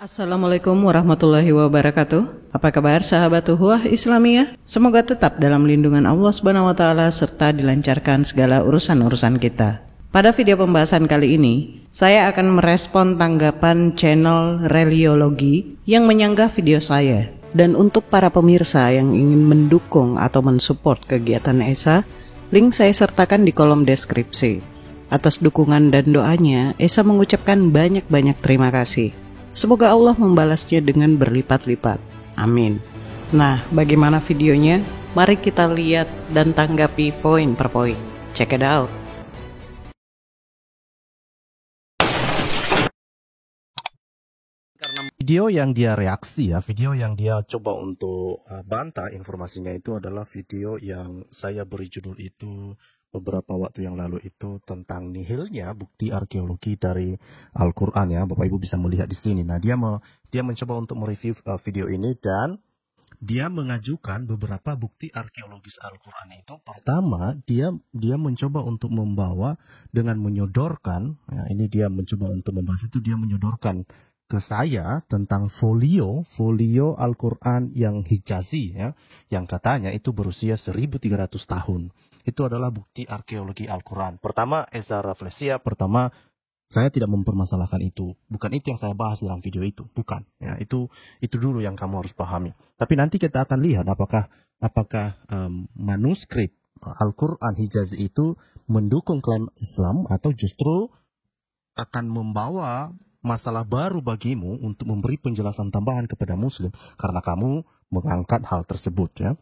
Assalamualaikum warahmatullahi wabarakatuh. Apa kabar sahabat Uhuwah Islamiyah? Semoga tetap dalam lindungan Allah Subhanahu wa taala serta dilancarkan segala urusan-urusan kita. Pada video pembahasan kali ini, saya akan merespon tanggapan channel Reliologi yang menyanggah video saya. Dan untuk para pemirsa yang ingin mendukung atau mensupport kegiatan Esa, link saya sertakan di kolom deskripsi. Atas dukungan dan doanya, Esa mengucapkan banyak-banyak terima kasih. Semoga Allah membalasnya dengan berlipat-lipat. Amin. Nah, bagaimana videonya? Mari kita lihat dan tanggapi poin per poin. Check it out. Video yang dia reaksi video yang dia coba untuk bantah informasinya itu adalah video yang saya beri judul itu beberapa waktu yang lalu itu tentang nihilnya bukti arkeologi dari Al-Quran ya. Bapak Ibu bisa melihat di sini. Nah, dia mencoba untuk mereview video ini dan dia mengajukan beberapa bukti arkeologis Al-Quran itu. Pertama, dia mencoba untuk membawa dengan menyodorkan, ya, ini dia mencoba untuk membahas itu, dia menyodorkan ke saya tentang folio Al-Quran yang Hijazi ya, yang katanya itu berusia 1300 tahun. Itu adalah bukti arkeologi Al-Quran. Pertama, Esa Rafflesia, saya tidak mempermasalahkan itu. Bukan itu yang saya bahas dalam video itu, bukan. Ya, itu dulu yang kamu harus pahami. Tapi nanti kita akan lihat apakah manuskrip Al-Quran Hijazi itu mendukung klaim Islam atau justru akan membawa masalah baru bagimu untuk memberi penjelasan tambahan kepada Muslim karena kamu mengangkat hal tersebut ya.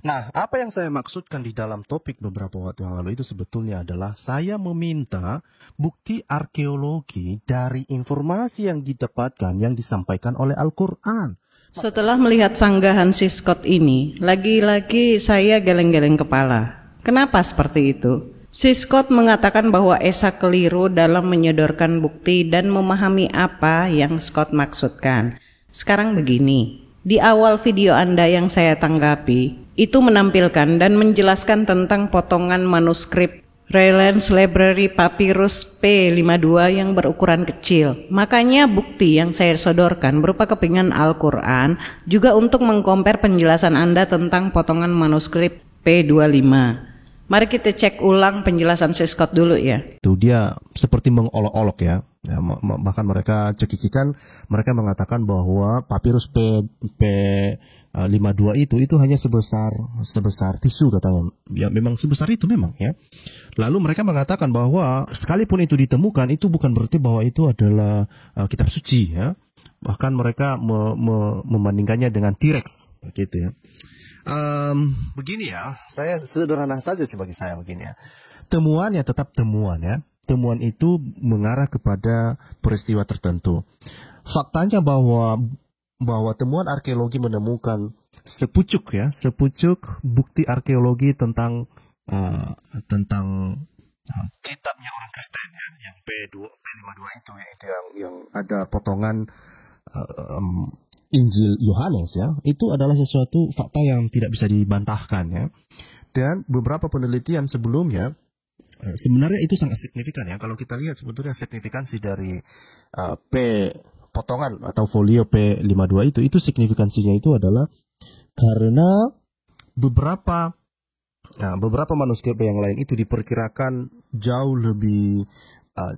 Nah, apa yang saya maksudkan di dalam topik beberapa waktu yang lalu itu sebetulnya adalah saya meminta bukti arkeologi dari informasi yang didapatkan, yang disampaikan oleh Al-Quran. Setelah melihat sanggahan si Scott ini, lagi-lagi saya geleng-geleng kepala. Kenapa seperti itu? Si Scott mengatakan bahwa Esa keliru dalam menyodorkan bukti dan memahami apa yang Scott maksudkan. Sekarang begini. Di awal video Anda yang saya tanggapi, itu menampilkan dan menjelaskan tentang potongan manuskrip Raylands Library Papyrus P52 yang berukuran kecil. Makanya bukti yang saya sodorkan berupa kepingan Al-Quran juga untuk mengkompar penjelasan Anda tentang potongan manuskrip P25. Mari kita cek ulang penjelasan si Scott dulu ya. Itu dia seperti mengolok-olok ya. Bahkan mereka cekikikan, mereka mengatakan bahwa papirus P52 itu hanya sebesar tisu katanya. Ya memang sebesar itu memang ya. Lalu mereka mengatakan bahwa sekalipun itu ditemukan itu bukan berarti bahwa itu adalah kitab suci ya. Bahkan mereka membandingkannya dengan T-Rex gitu ya. Begini ya, saya sederhana saja sih bagi saya begini ya. Temuannya tetap temuan ya. Temuan itu mengarah kepada peristiwa tertentu. Faktanya bahwa temuan arkeologi menemukan sepucuk bukti arkeologi tentang kitabnya orang Kristen ya, yang P52 itu ya, itu yang ada potongan Injil Yohanes ya, itu adalah sesuatu fakta yang tidak bisa dibantahkan ya. Dan beberapa penelitian sebelumnya sebenarnya itu sangat signifikan ya. Kalau kita lihat sebetulnya signifikansi dari potongan atau folio P52 itu signifikansinya itu adalah karena beberapa manuskrip yang lain itu diperkirakan jauh lebih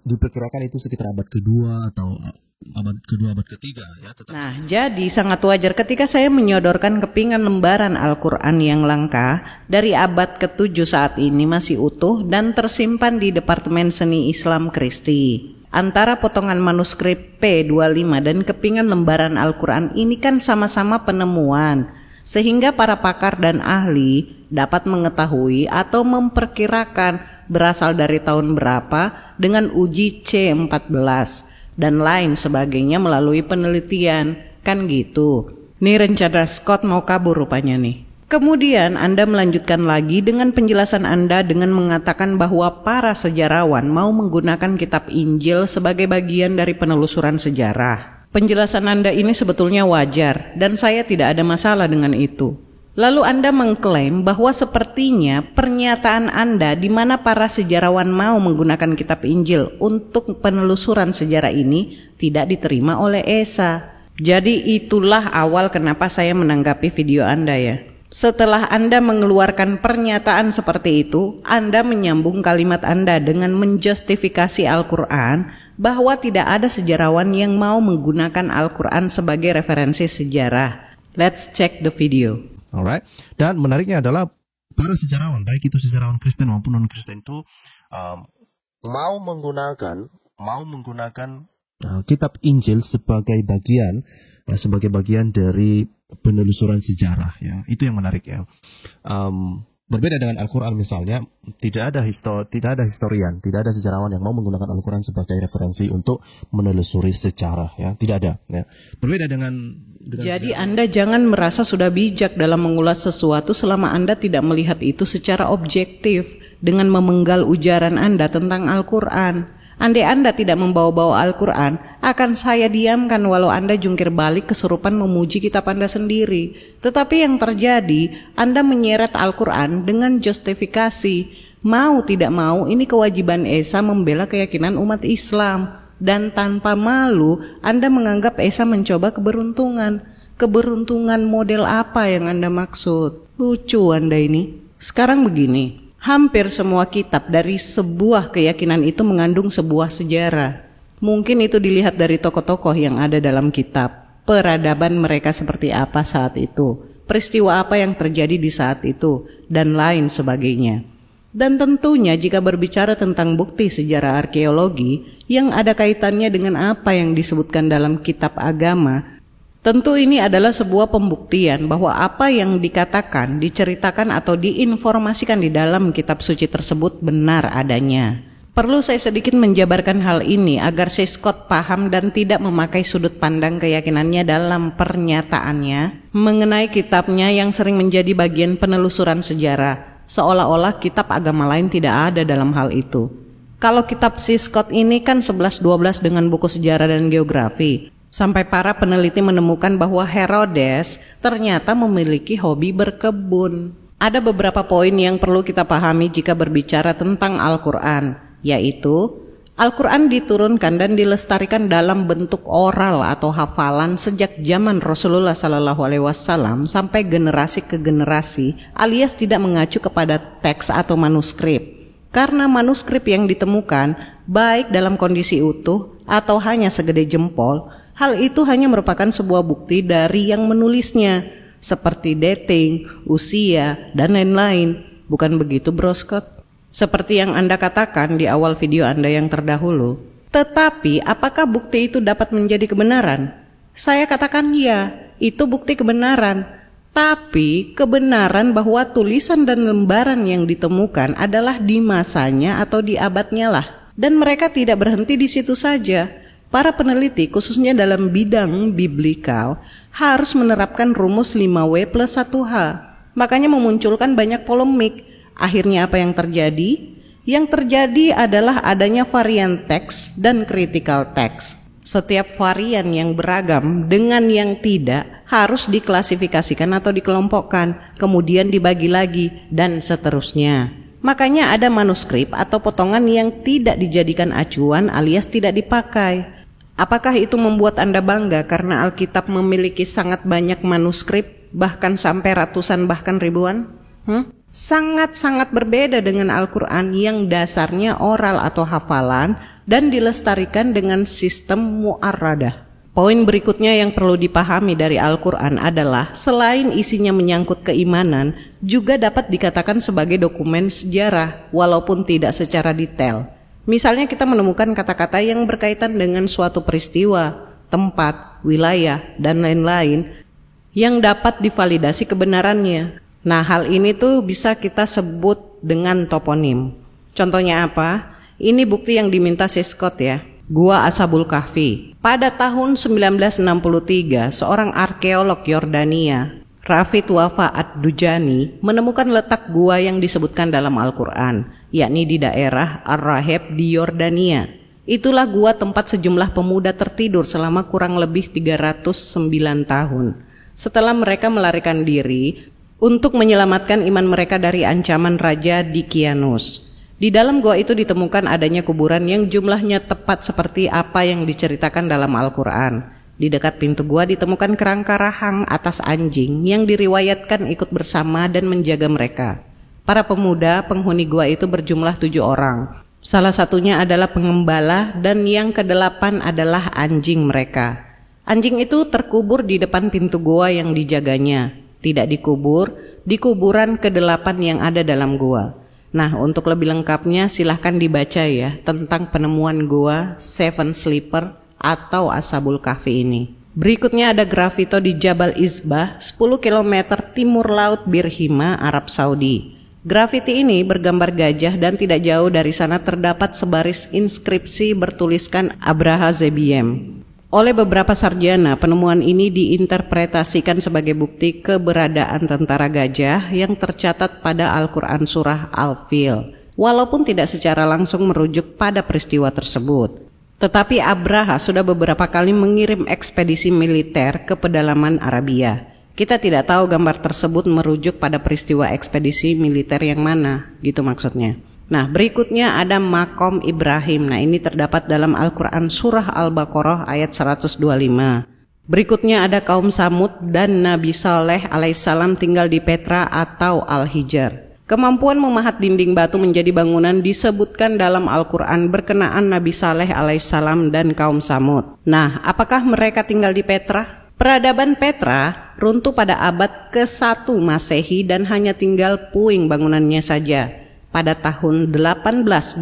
diperkirakan itu sekitar abad kedua atau abad kedua, abad ketiga ya. Nah, jadi sangat wajar ketika saya menyodorkan kepingan lembaran Al-Quran yang langka dari abad ke-7 saat ini masih utuh dan tersimpan di Departemen Seni Islam Kristi. Antara potongan manuskrip P25 dan kepingan lembaran Al-Quran ini kan sama-sama penemuan, sehingga para pakar dan ahli dapat mengetahui atau memperkirakan berasal dari tahun berapa dengan uji C14 dan lain sebagainya melalui penelitian, kan gitu. Nih rencana Scott mau kabur rupanya nih. Kemudian Anda melanjutkan lagi dengan penjelasan Anda dengan mengatakan bahwa para sejarawan mau menggunakan kitab Injil sebagai bagian dari penelusuran sejarah. Penjelasan Anda ini sebetulnya wajar dan saya tidak ada masalah dengan itu. Lalu Anda mengklaim bahwa sepertinya pernyataan Anda di mana para sejarawan mau menggunakan kitab Injil untuk penelusuran sejarah ini tidak diterima oleh ESA. Jadi itulah awal kenapa saya menanggapi video Anda ya. Setelah Anda mengeluarkan pernyataan seperti itu, Anda menyambung kalimat Anda dengan menjustifikasi Al-Quran bahwa tidak ada sejarawan yang mau menggunakan Al-Quran sebagai referensi sejarah. Let's check the video. Alright. Dan menariknya adalah para sejarawan, baik itu sejarawan Kristen maupun non-Kristen itu mau menggunakan kitab Injil sebagai bagian dari penelusuran sejarah. Ya, itu yang menarik ya. Berbeda dengan Al-Quran misalnya, tidak ada historian, tidak ada sejarawan yang mau menggunakan Al-Quran sebagai referensi untuk menelusuri sejarah, ya, tidak ada. Ya. Berbeda dengan Jadi Anda jangan merasa sudah bijak dalam mengulas sesuatu selama Anda tidak melihat itu secara objektif dengan memenggal ujaran Anda tentang Al-Quran. Andai Anda tidak membawa-bawa Al-Quran, akan saya diamkan walau Anda jungkir balik kesurupan memuji kitab Anda sendiri. Tetapi yang terjadi, Anda menyeret Al-Quran dengan justifikasi. Mau tidak mau, ini kewajiban ESA membela keyakinan umat Islam. Dan tanpa malu, Anda menganggap ESA mencoba keberuntungan. Keberuntungan model apa yang Anda maksud? Lucu Anda ini. Sekarang begini. Hampir semua kitab dari sebuah keyakinan itu mengandung sebuah sejarah. Mungkin itu dilihat dari tokoh-tokoh yang ada dalam kitab. Peradaban mereka seperti apa saat itu, peristiwa apa yang terjadi di saat itu, dan lain sebagainya. Dan tentunya jika berbicara tentang bukti sejarah arkeologi yang ada kaitannya dengan apa yang disebutkan dalam kitab agama, tentu ini adalah sebuah pembuktian bahwa apa yang dikatakan, diceritakan atau diinformasikan di dalam kitab suci tersebut benar adanya. Perlu saya sedikit menjabarkan hal ini agar si Scott paham dan tidak memakai sudut pandang keyakinannya dalam pernyataannya mengenai kitabnya yang sering menjadi bagian penelusuran sejarah, seolah-olah kitab agama lain tidak ada dalam hal itu. Kalau kitab si Scott ini kan 11-12 dengan buku sejarah dan geografi. Sampai para peneliti menemukan bahwa Herodes ternyata memiliki hobi berkebun. Ada beberapa poin yang perlu kita pahami jika berbicara tentang Al-Quran, yaitu Al-Quran diturunkan dan dilestarikan dalam bentuk oral atau hafalan sejak zaman Rasulullah SAW sampai generasi ke generasi, alias tidak mengacu kepada teks atau manuskrip. Karena manuskrip yang ditemukan baik dalam kondisi utuh atau hanya segede jempol, hal itu hanya merupakan sebuah bukti dari yang menulisnya, seperti dating, usia, dan lain-lain. Bukan begitu, Bro Scott? Seperti yang Anda katakan di awal video Anda yang terdahulu. Tetapi, apakah bukti itu dapat menjadi kebenaran? Saya katakan ya, itu bukti kebenaran. Tapi, kebenaran bahwa tulisan dan lembaran yang ditemukan adalah di masanya atau di abadnya lah. Dan mereka tidak berhenti di situ saja. Para peneliti khususnya dalam bidang biblikal harus menerapkan rumus 5W plus 1H. Makanya memunculkan banyak polemik. Akhirnya apa yang terjadi? Yang terjadi adalah adanya varian teks dan critical text. Setiap varian yang beragam dengan yang tidak harus diklasifikasikan atau dikelompokkan, kemudian dibagi lagi, dan seterusnya. Makanya ada manuskrip atau potongan yang tidak dijadikan acuan alias tidak dipakai. Apakah itu membuat Anda bangga karena Alkitab memiliki sangat banyak manuskrip, bahkan sampai ratusan bahkan ribuan? Sangat-sangat berbeda dengan Al-Quran yang dasarnya oral atau hafalan dan dilestarikan dengan sistem mu'arradah. Poin berikutnya yang perlu dipahami dari Al-Quran adalah selain isinya menyangkut keimanan, juga dapat dikatakan sebagai dokumen sejarah walaupun tidak secara detail. Misalnya kita menemukan kata-kata yang berkaitan dengan suatu peristiwa, tempat, wilayah, dan lain-lain yang dapat divalidasi kebenarannya. Nah, hal ini tuh bisa kita sebut dengan toponim. Contohnya apa? Ini bukti yang diminta si Scott ya. Gua Ashabul Kahfi. Pada tahun 1963, seorang arkeolog Yordania, Rafid Wafa Ad-Dujani, menemukan letak gua yang disebutkan dalam Al-Quran, yakni di daerah Ar-Raheb di Yordania. Itulah gua tempat sejumlah pemuda tertidur selama kurang lebih 309 tahun. Setelah mereka melarikan diri, untuk menyelamatkan iman mereka dari ancaman Raja Dikianus. Di dalam gua itu ditemukan adanya kuburan yang jumlahnya tepat seperti apa yang diceritakan dalam Al-Quran. Di dekat pintu gua ditemukan kerangka rahang atas anjing yang diriwayatkan ikut bersama dan menjaga mereka. Para pemuda penghuni gua itu berjumlah 7 orang. Salah satunya adalah pengembala dan yang ke-8 adalah anjing mereka. Anjing itu terkubur di depan pintu gua yang dijaganya. Tidak dikubur di kuburan ke-8 yang ada dalam gua. Nah, untuk lebih lengkapnya silahkan dibaca ya tentang penemuan gua Seven Sleeper atau Ashabul Kahfi ini. Berikutnya ada grafito di Jabal Isbah 10 km timur laut Birhima, Arab Saudi. Grafiti ini bergambar gajah dan tidak jauh dari sana terdapat sebaris inskripsi bertuliskan Abraha Zebiem. Oleh beberapa sarjana, penemuan ini diinterpretasikan sebagai bukti keberadaan tentara gajah yang tercatat pada Al-Quran Surah Al-Fil, walaupun tidak secara langsung merujuk pada peristiwa tersebut. Tetapi Abraha sudah beberapa kali mengirim ekspedisi militer ke pedalaman Arabia. Kita tidak tahu gambar tersebut merujuk pada peristiwa ekspedisi militer yang mana, gitu maksudnya. Nah, berikutnya ada Makom Ibrahim. Nah, ini terdapat dalam Al-Quran Surah Al-Baqarah ayat 125. Berikutnya ada kaum Samud dan Nabi Saleh alaihissalam tinggal di Petra atau Al-Hijr. Kemampuan memahat dinding batu menjadi bangunan disebutkan dalam Al-Quran berkenaan Nabi Saleh alaihissalam dan kaum Samud. Nah, apakah mereka tinggal di Petra? Peradaban Petra runtuh pada abad ke-1 Masehi dan hanya tinggal puing bangunannya saja. Pada tahun 1812,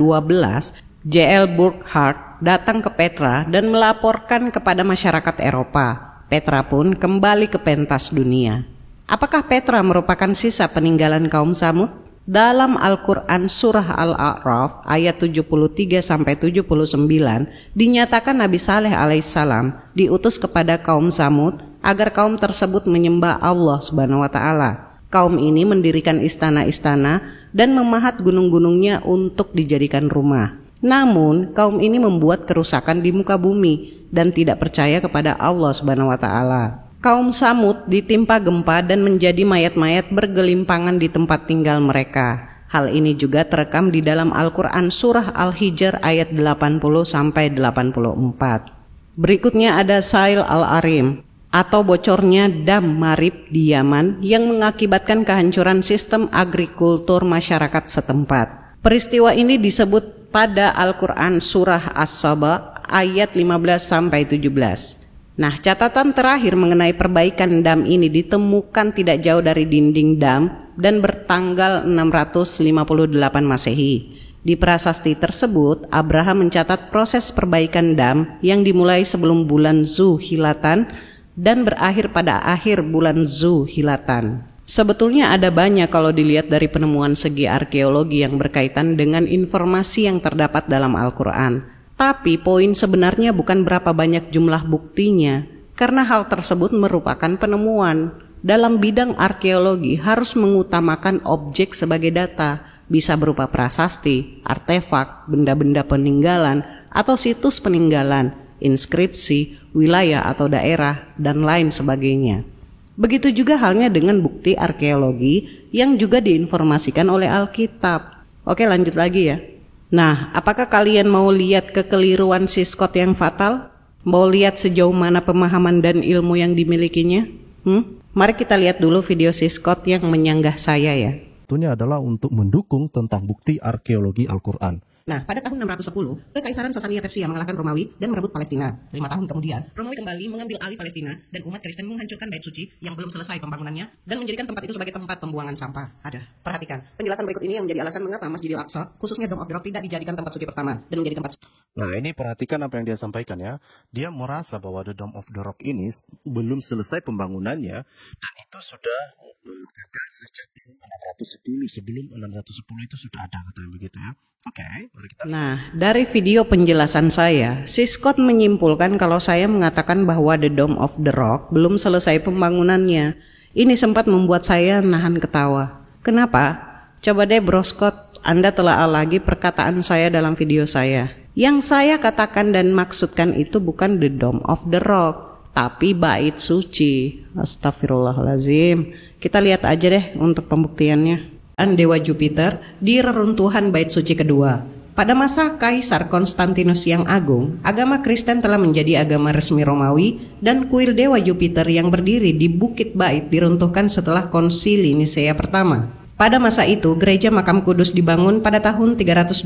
J.L. Burckhardt datang ke Petra dan melaporkan kepada masyarakat Eropa. Petra pun kembali ke pentas dunia. Apakah Petra merupakan sisa peninggalan kaum Samud? Dalam Al-Quran Surah Al-A'raf ayat 73-79 dinyatakan Nabi Saleh alaihissalam diutus kepada kaum Samud agar kaum tersebut menyembah Allah Subhanahu wa Ta'ala. Kaum ini mendirikan istana-istana dan memahat gunung-gunungnya untuk dijadikan rumah. Namun kaum ini membuat kerusakan di muka bumi dan tidak percaya kepada Allah Subhanahu wa Ta'ala. Kaum Samud ditimpa gempa dan menjadi mayat-mayat bergelimpangan di tempat tinggal mereka. Hal ini juga terekam di dalam Al-Quran Surah Al-Hijr ayat 80-84. Berikutnya ada Sail Al-Arim atau bocornya dam Marib di Yaman yang mengakibatkan kehancuran sistem agrikultur masyarakat setempat. Peristiwa ini disebut pada Al-Quran Surah As-Saba ayat 15-17. Nah, catatan terakhir mengenai perbaikan dam ini ditemukan tidak jauh dari dinding dam dan bertanggal 658 Masehi. Di prasasti tersebut, Abraham mencatat proses perbaikan dam yang dimulai sebelum bulan Zulhilatan dan berakhir pada akhir bulan Zulhilatan. Sebetulnya ada banyak kalau dilihat dari penemuan segi arkeologi yang berkaitan dengan informasi yang terdapat dalam Al-Quran. Tapi poin sebenarnya bukan berapa banyak jumlah buktinya, karena hal tersebut merupakan penemuan. Dalam bidang arkeologi harus mengutamakan objek sebagai data, bisa berupa prasasti, artefak, benda-benda peninggalan, atau situs peninggalan, inskripsi, wilayah atau daerah, dan lain sebagainya. Begitu juga halnya dengan bukti arkeologi yang juga diinformasikan oleh Alkitab. Oke, lanjut lagi ya. Nah, apakah kalian mau lihat kekeliruan si Scott yang fatal? Mau lihat sejauh mana pemahaman dan ilmu yang dimilikinya? Mari kita lihat dulu video si Scott yang menyanggah saya ya. Tentunya adalah untuk mendukung tentang bukti arkeologi Al-Quran. Nah, pada tahun 610, Kekaisaran Sasania Persia mengalahkan Romawi dan merebut Palestina. 5 tahun kemudian, Romawi kembali mengambil alih Palestina dan umat Kristen menghancurkan bait suci yang belum selesai pembangunannya dan menjadikan tempat itu sebagai tempat pembuangan sampah. Perhatikan, penjelasan berikut ini yang menjadi alasan mengapa Masjidil Aqsa, khususnya Dome of the Rock, tidak dijadikan tempat suci pertama dan menjadi tempat. Nah, ini perhatikan apa yang dia sampaikan ya. Dia merasa bahwa the Dome of the Rock ini belum selesai pembangunannya dan itu sudah ada sejak 610, sebelum 610 itu sudah ada, katanya begitu ya. Oke, mari kita. Nah, dari video penjelasan saya, si Scott menyimpulkan kalau saya mengatakan bahwa the Dome of the Rock belum selesai pembangunannya. Ini sempat membuat saya nahan ketawa. Kenapa? Coba deh Bro Scott, Anda telah lagi perkataan saya dalam video saya. Yang saya katakan dan maksudkan itu bukan the Dome of the Rock, tapi bait suci. Astagfirullahalazim. Kita lihat aja deh untuk pembuktiannya. Dewa Jupiter di reruntuhan bait suci kedua. Pada masa Kaisar Konstantinus yang Agung, agama Kristen telah menjadi agama resmi Romawi dan kuil dewa Jupiter yang berdiri di Bukit Bait diruntuhkan setelah Konsili Nisea pertama. Pada masa itu, gereja Makam Kudus dibangun pada tahun 320,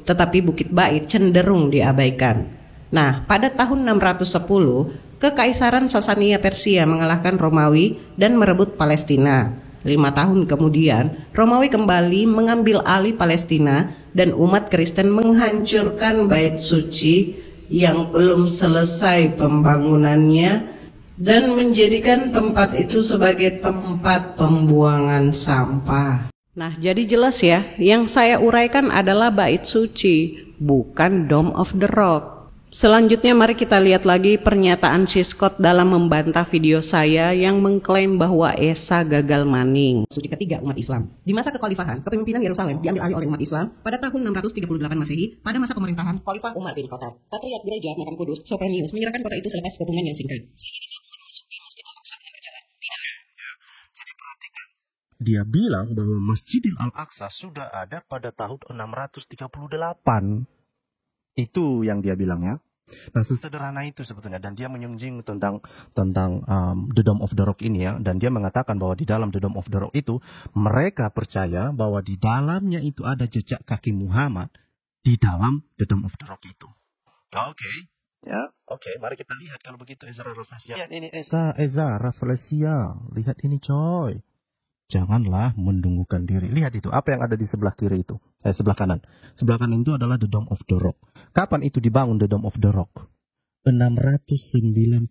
tetapi Bukit Bait cenderung diabaikan. Nah, pada tahun 610, Kekaisaran Sasania Persia mengalahkan Romawi dan merebut Palestina. 5 tahun kemudian, Romawi kembali mengambil alih Palestina dan umat Kristen menghancurkan bait suci yang belum selesai pembangunannya dan menjadikan tempat itu sebagai tempat pembuangan sampah. Nah, jadi jelas ya, yang saya uraikan adalah bait suci, bukan Dome of the Rock. Selanjutnya mari kita lihat lagi pernyataan si Scott dalam membantah video saya yang mengklaim bahwa Esa gagal maning. Suci ketiga umat Islam. Di masa kekhalifahan, kepemimpinan Yerusalem diambil alih oleh umat Islam pada tahun 638 Masehi pada masa pemerintahan Khalifah Umar bin Khattab. Patriark Gereja Makam Kudus, Sopranius, menyerahkan kota itu selepas kepungan yang singkat. Dia bilang bahwa Masjidil Al-Aqsa sudah ada pada tahun 638. Itu yang dia bilangnya. Nah, sesederhana itu sebetulnya, dan dia menyinggung tentang The Dome of the Rock ini ya, dan dia mengatakan bahwa di dalam The Dome of the Rock itu mereka percaya bahwa di dalamnya itu ada jejak kaki Muhammad di dalam The Dome of the Rock itu. Oke. Ya, oke, mari kita lihat kalau begitu Ezra Rafflesia. Lihat ini Ezra Rafflesia. Lihat ini coy. Janganlah mendungukan diri. Lihat itu, apa yang ada di sebelah kiri itu? Sebelah kanan. Sebelah kanan itu adalah The Dome of the Rock. Kapan itu dibangun The Dome of the Rock? 691.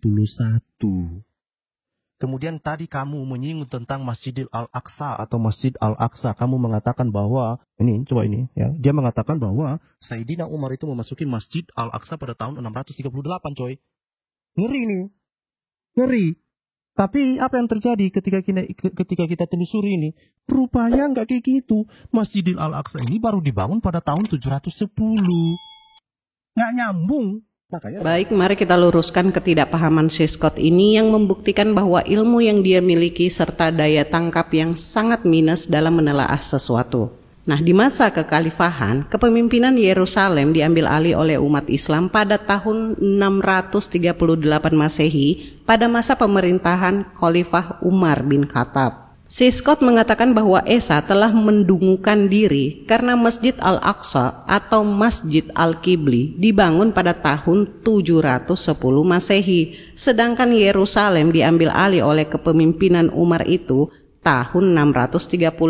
Kemudian tadi kamu menyinggung tentang Masjidil Al-Aqsa atau Masjid Al-Aqsa. Kamu mengatakan bahwa, ini, coba ini ya. Dia mengatakan bahwa Sayyidina Umar itu memasuki Masjid Al-Aqsa pada tahun 638 coy. Ngeri nih. Ngeri. Tapi apa yang terjadi ketika kita telusuri ini? Rupanya nggak kayak gitu. Masjidil Al-Aqsa ini baru dibangun pada tahun 710. Nggak nyambung. Makanya... Baik, mari kita luruskan ketidakpahaman si Scott ini yang membuktikan bahwa ilmu yang dia miliki serta daya tangkap yang sangat minus dalam menelaah sesuatu. Nah, di masa kekhalifahan, kepemimpinan Yerusalem diambil alih oleh umat Islam pada tahun 638 Masehi pada masa pemerintahan Khalifah Umar bin Khattab. Si Scott mengatakan bahwa Esa telah mendungukan diri karena Masjid Al-Aqsa atau Masjid Al-Qibli dibangun pada tahun 710 Masehi, sedangkan Yerusalem diambil alih oleh kepemimpinan Umar itu tahun 638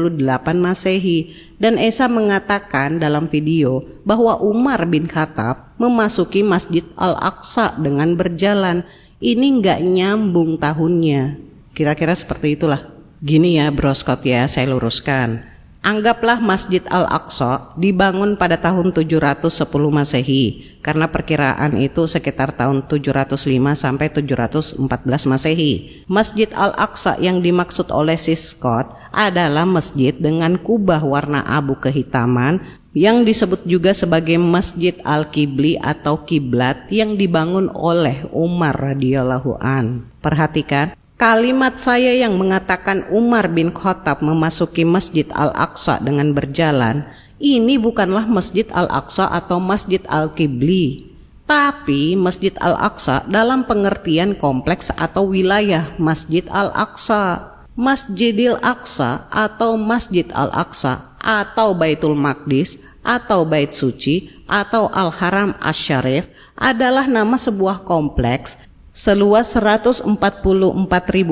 Masehi, dan Esa mengatakan dalam video bahwa Umar bin Khattab memasuki Masjid Al-Aqsa dengan berjalan. Ini nggak nyambung tahunnya. Kira-kira seperti itulah. Gini ya Bro Scott ya, saya luruskan. Anggaplah Masjid Al-Aqsa dibangun pada tahun 710 Masehi, karena perkiraan itu sekitar tahun 705 sampai 714 Masehi. Masjid Al-Aqsa yang dimaksud oleh si Scott adalah masjid dengan kubah warna abu kehitaman yang disebut juga sebagai Masjid Al-Qibli atau kiblat yang dibangun oleh Umar radhiyallahu an. Perhatikan kalimat saya yang mengatakan Umar bin Khattab memasuki Masjid Al-Aqsa dengan berjalan. Ini bukanlah Masjid Al-Aqsa atau Masjid Al-Qibli, tapi Masjid Al-Aqsa dalam pengertian kompleks atau wilayah Masjid Al-Aqsa. Masjidil Aqsa atau Masjid Al-Aqsa atau Baitul Maqdis atau Bait Suci atau Al-Haram Asy-Syarif adalah nama sebuah kompleks seluas 144.000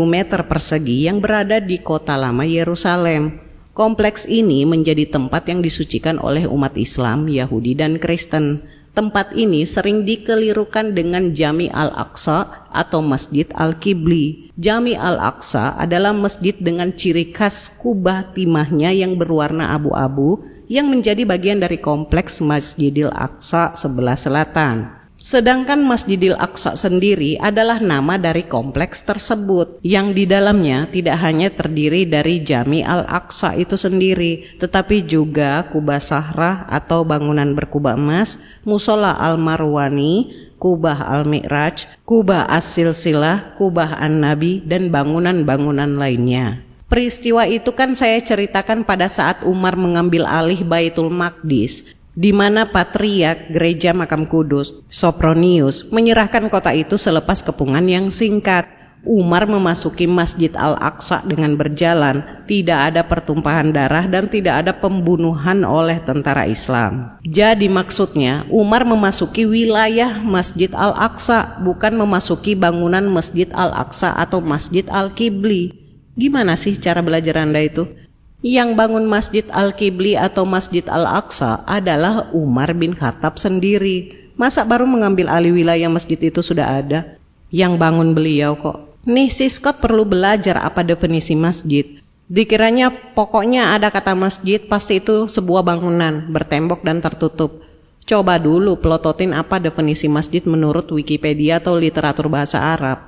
meter persegi yang berada di kota lama Yerusalem. Kompleks ini menjadi tempat yang disucikan oleh umat Islam, Yahudi, dan Kristen. Tempat ini sering dikelirukan dengan Jami Al-Aqsa atau Masjid Al-Qibli. Jami Al-Aqsa adalah masjid dengan ciri khas kubah timahnya yang berwarna abu-abu yang menjadi bagian dari kompleks Masjidil Aqsa sebelah selatan. Sedangkan Masjidil Aqsa sendiri adalah nama dari kompleks tersebut yang di dalamnya tidak hanya terdiri dari Jami Al-Aqsa itu sendiri, tetapi juga Kubah Sahrah atau bangunan berkubah emas, Musola Al-Marwani, Kubah Al-Mi'raj, Kubah As-Silsilah, Kubah An-Nabi, dan bangunan-bangunan lainnya. Peristiwa itu kan saya ceritakan pada saat Umar mengambil alih Baitul Maqdis, di mana Patriark Gereja Makam Kudus, Sopronius, menyerahkan kota itu selepas kepungan yang singkat. Umar memasuki Masjid Al-Aqsa dengan berjalan, tidak ada pertumpahan darah dan tidak ada pembunuhan oleh tentara Islam. Jadi maksudnya Umar memasuki wilayah Masjid Al-Aqsa, bukan memasuki bangunan Masjid Al-Aqsa atau Masjid Al-Qibli. Gimana sih cara belajar Anda itu? Yang bangun Masjid Al-Qibli atau Masjid Al-Aqsa adalah Umar bin Khattab sendiri. Masa baru mengambil alih wilayah masjid itu sudah ada? Yang bangun beliau kok. Nih si Scott perlu belajar apa definisi masjid. Dikiranya pokoknya ada kata masjid pasti itu sebuah bangunan bertembok dan tertutup. Coba dulu pelototin apa definisi masjid menurut Wikipedia atau literatur bahasa Arab.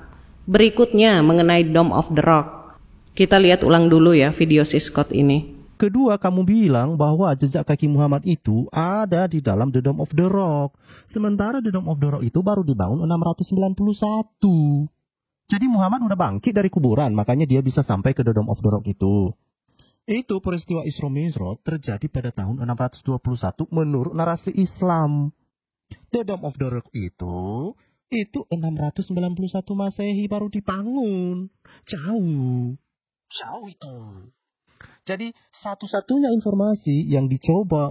Berikutnya mengenai Dome of the Rock. Kita lihat ulang dulu ya video si Scott ini. Kedua, kamu bilang bahwa jejak kaki Muhammad itu ada di dalam The Dome of the Rock. Sementara The Dome of the Rock itu baru dibangun 691. Jadi Muhammad udah bangkit dari kuburan, makanya dia bisa sampai ke The Dome of the Rock itu. Itu peristiwa Isra Mi'raj terjadi pada tahun 621 menurut narasi Islam. The Dome of the Rock itu 691 Masehi baru dibangun. Jauh itu. Jadi satu-satunya informasi yang dicoba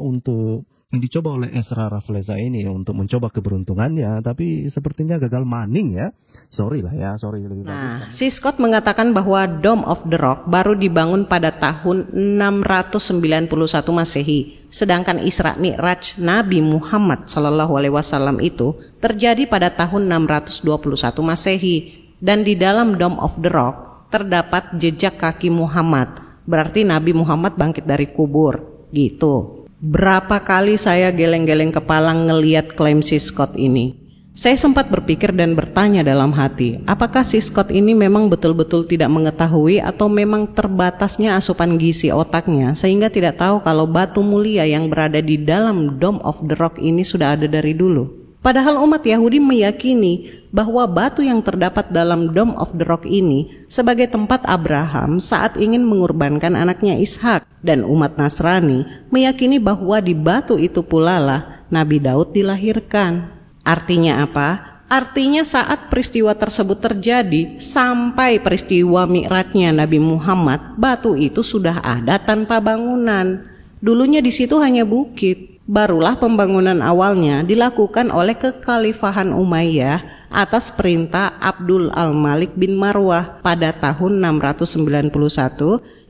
oleh Ezra Raffleza ini untuk mencoba keberuntungannya, tapi sepertinya gagal maning ya. Sorry lebih bagus. Nah, si Scott mengatakan bahwa Dome of the Rock baru dibangun pada tahun 691 Masehi, sedangkan Isra Mi'raj Nabi Muhammad SAW itu terjadi pada tahun 621 Masehi, dan di dalam Dome of the Rock terdapat jejak kaki Muhammad. Berarti Nabi Muhammad bangkit dari kubur, gitu. Berapa kali saya geleng-geleng kepala ngeliat klaim si Scott ini. Saya sempat berpikir dan bertanya dalam hati, apakah si Scott ini memang betul-betul tidak mengetahui atau memang terbatasnya asupan gizi otaknya sehingga tidak tahu kalau batu mulia yang berada di dalam Dome of the Rock ini sudah ada dari dulu. Padahal umat Yahudi meyakini bahwa batu yang terdapat dalam Dome of the Rock ini sebagai tempat Abraham saat ingin mengorbankan anaknya Ishak, dan umat Nasrani meyakini bahwa di batu itu pula lah Nabi Daud dilahirkan. Artinya apa? Artinya saat peristiwa tersebut terjadi sampai peristiwa Mi'rajnya Nabi Muhammad, batu itu sudah ada tanpa bangunan. Dulunya di situ hanya bukit. Barulah pembangunan awalnya dilakukan oleh kekhalifahan Umayyah atas perintah Abdul Al-Malik bin Marwah pada tahun 691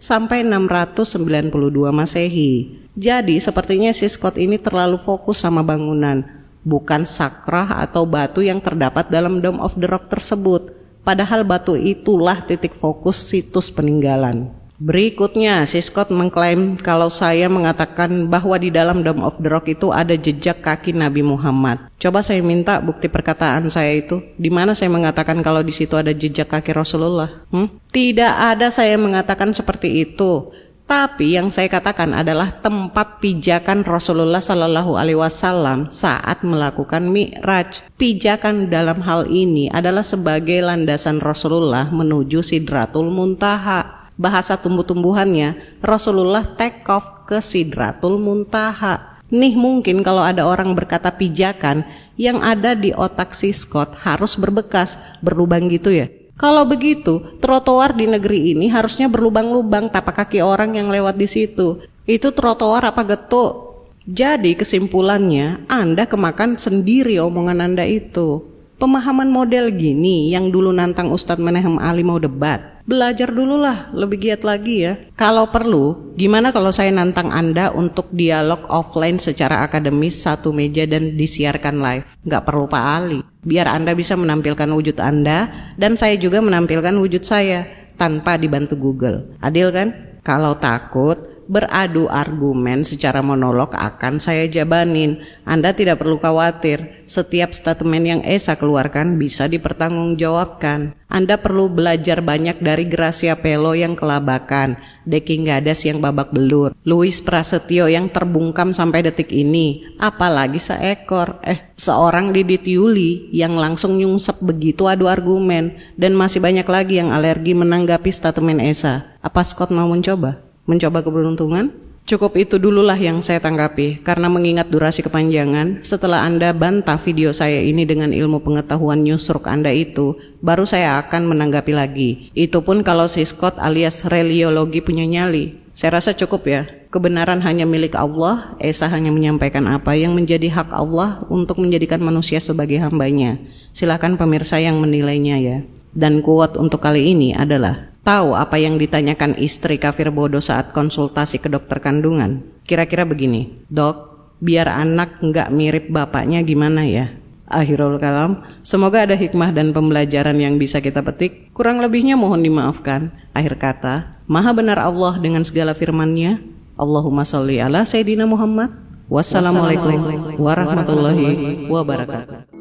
sampai 692 Masehi. Jadi sepertinya si Scott ini terlalu fokus sama bangunan, bukan sakrah atau batu yang terdapat dalam Dome of the Rock tersebut. Padahal batu itulah titik fokus situs peninggalan. Berikutnya, si Scott mengklaim kalau saya mengatakan bahwa di dalam Dome of the Rock itu ada jejak kaki Nabi Muhammad. Coba saya minta bukti perkataan saya itu. Di mana saya mengatakan kalau di situ ada jejak kaki Rasulullah? Tidak ada saya mengatakan seperti itu. Tapi yang saya katakan adalah tempat pijakan Rasulullah Sallallahu Alaihi Wasallam saat melakukan Mi'raj. Pijakan dalam hal ini adalah sebagai landasan Rasulullah menuju Sidratul Muntaha. Bahasa tumbuh-tumbuhannya, Rasulullah take off ke Sidratul Muntaha. Nih mungkin kalau ada orang berkata pijakan, yang ada di otak si Scott harus berbekas, berlubang gitu ya. Kalau begitu, trotoar di negeri ini harusnya berlubang-lubang tapak kaki orang yang lewat di situ. Itu trotoar apa getuk? Jadi kesimpulannya, Anda kemakan sendiri omongan Anda itu. Pemahaman model gini yang dulu nantang Ustadz Menahem Ali mau debat. Belajar dulu lah, lebih giat lagi ya. Kalau perlu, gimana kalau saya nantang Anda untuk dialog offline secara akademis satu meja dan disiarkan live? Nggak perlu Pak Ali. Biar Anda bisa menampilkan wujud Anda dan saya juga menampilkan wujud saya tanpa dibantu Google. Adil kan? Kalau takut, beradu argumen secara monolog akan saya jabanin. Anda tidak perlu khawatir, setiap statement yang Esa keluarkan bisa dipertanggungjawabkan. Anda perlu belajar banyak dari Gracia Pelo yang kelabakan, Deki Gadas yang babak belur, Luis Prasetyo yang terbungkam sampai detik ini, apalagi seorang Didit Yuli yang langsung nyungsep begitu adu argumen, dan masih banyak lagi yang alergi menanggapi statement Esa. Apa Scott mau mencoba keberuntungan? Cukup itu dululah yang saya tanggapi, karena mengingat durasi kepanjangan, setelah Anda bantah video saya ini dengan ilmu pengetahuan newsroom Anda itu, baru saya akan menanggapi lagi. Itu pun kalau si Scott alias religiologi punya nyali. Saya rasa cukup ya, kebenaran hanya milik Allah, Esa hanya menyampaikan apa yang menjadi hak Allah untuk menjadikan manusia sebagai hambanya. Silakan pemirsa yang menilainya ya. Dan quote untuk kali ini adalah, tahu apa yang ditanyakan istri kafir bodoh saat konsultasi ke dokter kandungan? Kira-kira begini, dok, biar anak nggak mirip bapaknya gimana ya? Akhirul kalam, semoga ada hikmah dan pembelajaran yang bisa kita petik. Kurang lebihnya mohon dimaafkan. Akhir kata, maha benar Allah dengan segala firman-Nya. Allahumma sholli ala Sayyidina Muhammad. Wassalamualaikum warahmatullahi wabarakatuh.